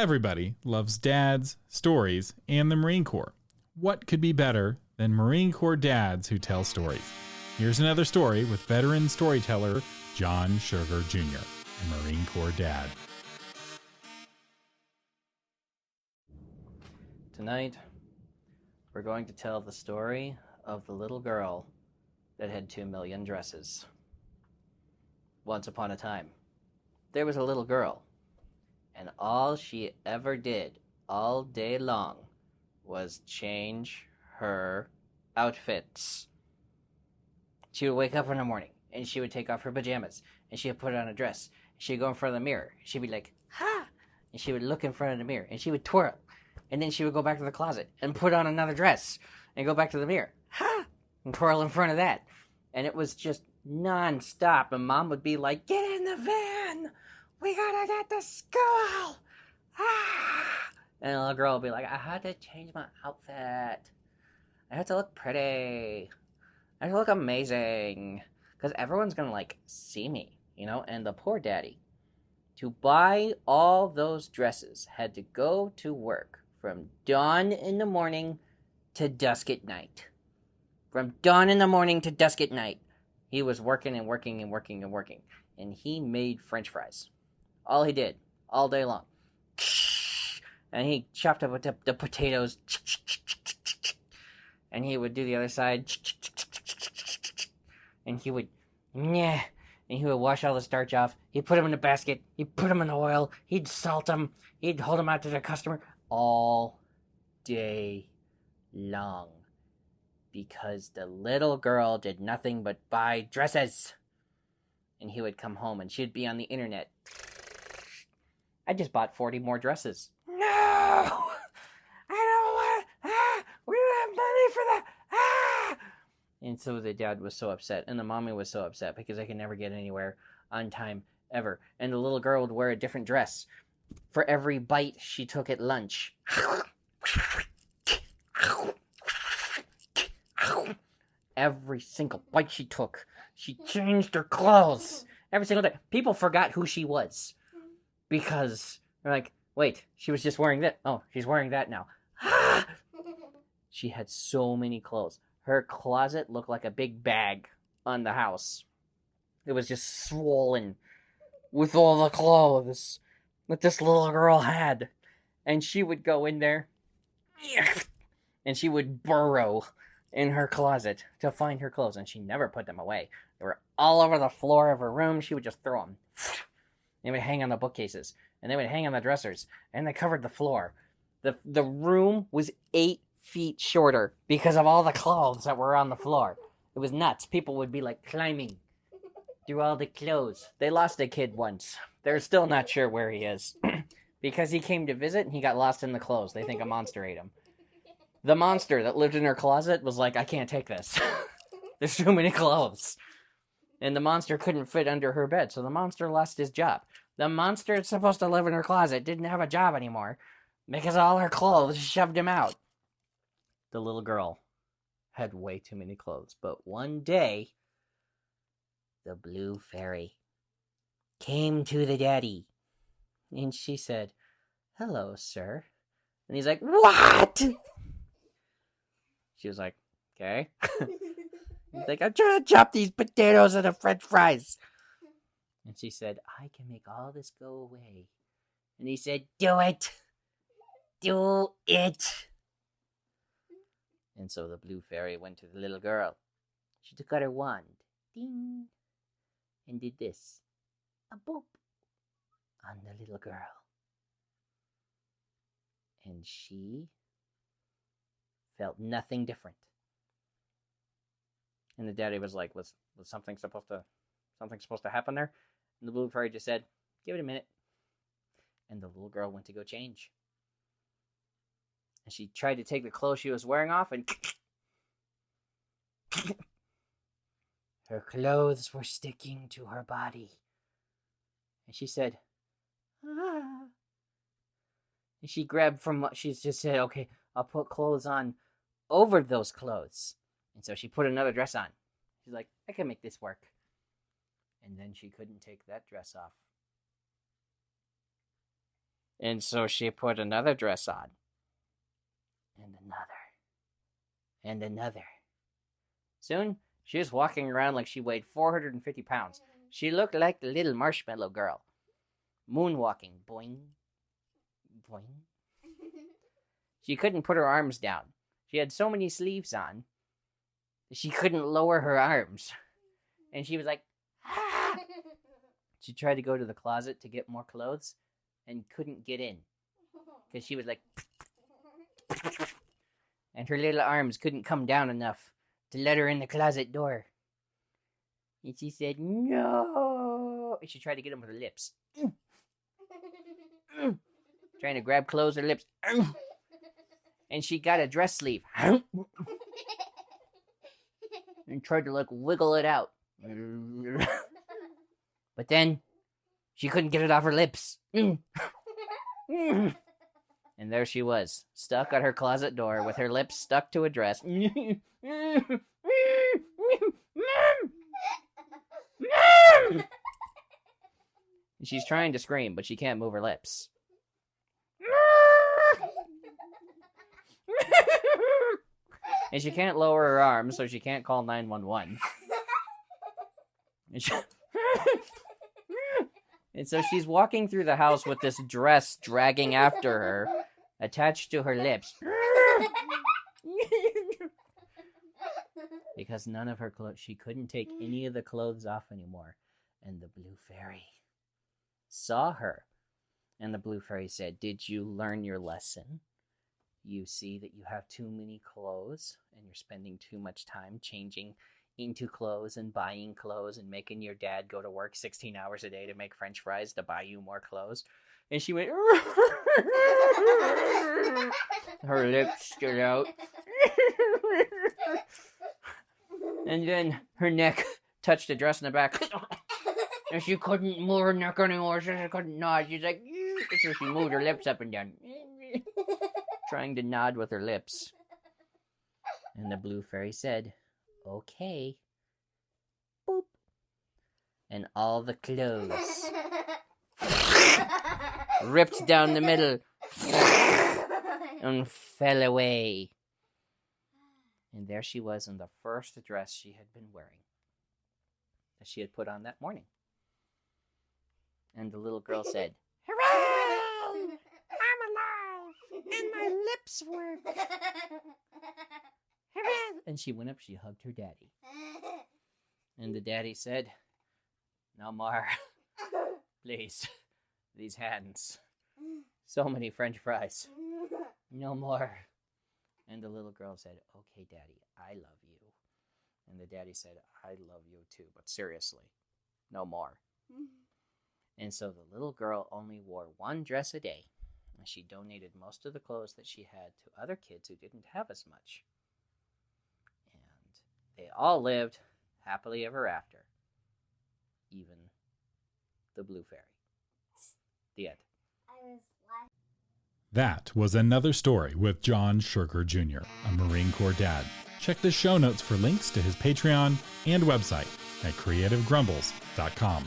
Everybody loves dads, stories, and the Marine Corps. What could be better than Marine Corps dads who tell stories? Here's another story with veteran storyteller John Sugar Jr., a Marine Corps dad. Tonight, we're going to tell the story of the little girl that had 2 million dresses. Once upon a time, there was a little girl, and all she ever did all day long was change her outfits. She would wake up in the morning, and she would take off her pajamas, and she would put on a dress. She'd go in front of the mirror. She'd be like, ha! And she would look in front of the mirror, and she would twirl. And then she would go back to the closet and put on another dress and go back to the mirror. Ha! And twirl in front of that. And it was just non-stop. And Mom would be like, get in the van! We gotta get to school! Ah! And the little girl would be like, I had to change my outfit. I have to look pretty. I have to look amazing. Because everyone's gonna, see me, And the poor daddy, to buy all those dresses, had to go to work from dawn in the morning to dusk at night. From dawn in the morning to dusk at night. He was working and working and working and working. And he made French fries. All he did, all day long. And he chopped up the potatoes. And he would do the other side. And he would, and he would wash all the starch off. He'd put them in a basket. He'd put them in the oil. He'd salt them. He'd hold them out to the customer all day long. Because the little girl did nothing but buy dresses. And he would come home and she'd be on the internet. I just bought 40 more dresses. No! I don't want... we don't have money for that! And so the dad was so upset. And the mommy was so upset because they could never get anywhere on time ever. And the little girl would wear a different dress for every bite she took at lunch. Every single bite she took, she changed her clothes. Every single day. People forgot who she was. Because they're like, wait, she was just wearing that. Oh, she's wearing that now. She had so many clothes. Her closet looked like a big bag on the house. It was just swollen with all the clothes that this little girl had. And she would go in there and she would burrow in her closet to find her clothes. And she never put them away. They were all over the floor of her room. She would just throw them. They would hang on the bookcases. And they would hang on the dressers. And they covered the floor. The room was 8 feet shorter because of all the clothes that were on the floor. It was nuts. People would be climbing through all the clothes. They lost a kid once. They're still not sure where he is. Because he came to visit and he got lost in the clothes. They think a monster ate him. The monster that lived in her closet was like, I can't take this. There's too many clothes. And the monster couldn't fit under her bed, so the monster lost his job. The monster that's supposed to live in her closet didn't have a job anymore because all her clothes shoved him out. The little girl had way too many clothes. But one day, the blue fairy came to the daddy. And she said, hello, sir. And he's like, what? She was like, okay. He's like, I'm trying to chop these potatoes into French fries. And she said, I can make all this go away. And he said, do it. Do it. And so the blue fairy went to the little girl. She took out her wand. Ding. And did this. A boop. On the little girl. And she felt nothing different. And the daddy was like, was something supposed to happen there? And the blue fairy just said, give it a minute. And the little girl went to go change. And she tried to take the clothes she was wearing off, and her clothes were sticking to her body. And she said, ah. And she grabbed from what she just said, okay, I'll put clothes on over those clothes. And so she put another dress on. She's like, I can make this work. And then she couldn't take that dress off. And so she put another dress on. And another. And another. Soon, she was walking around like she weighed 450 pounds. She looked like the little marshmallow girl. Moonwalking. Boing. Boing. She couldn't put her arms down. She had so many sleeves on, she couldn't lower her arms. And she was like, ah! She tried to go to the closet to get more clothes and couldn't get in. Because she was like, and her little arms couldn't come down enough to let her in the closet door. And she said, no. And she tried to get them with her lips. Trying to grab clothes with her lips. And she got a dress sleeve. And tried to, like, wiggle it out. But then, she couldn't get it off her lips. And there she was, stuck at her closet door with her lips stuck to a dress. And she's trying to scream, but she can't move her lips. And she can't lower her arms, so she can't call 911. And so she's walking through the house with this dress dragging after her, attached to her lips. Because none of her clothes, she couldn't take any of the clothes off anymore. And the blue fairy saw her. And the blue fairy said, did you learn your lesson? You see that you have too many clothes and you're spending too much time changing into clothes and buying clothes and making your dad go to work 16 hours a day to make French fries to buy you more clothes. And she went, her lips stood out. And then her neck touched the dress in the back. And she couldn't move her neck anymore. She couldn't nod. She's like, so she moved her lips up and down. Trying to nod with her lips. And the blue fairy said, okay. Boop. And all the clothes ripped down the middle and fell away. And there she was in the first dress she had been wearing, that she had put on that morning. And the little girl said, hooray! I'm alive! And my lips work! Hooray! And she went up, she hugged her daddy. And the daddy said, no more. Please. These hands. So many French fries. No more. And the little girl said, okay, Daddy, I love you. And the daddy said, I love you too, but seriously, no more. And so the little girl only wore one dress a day. And she donated most of the clothes that she had to other kids who didn't have as much. And they all lived happily ever after. Even the blue fairy. The end. That was another story with John Sugar Jr., a Marine Corps dad. Check the show notes for links to his Patreon and website at creativegrumbles.com.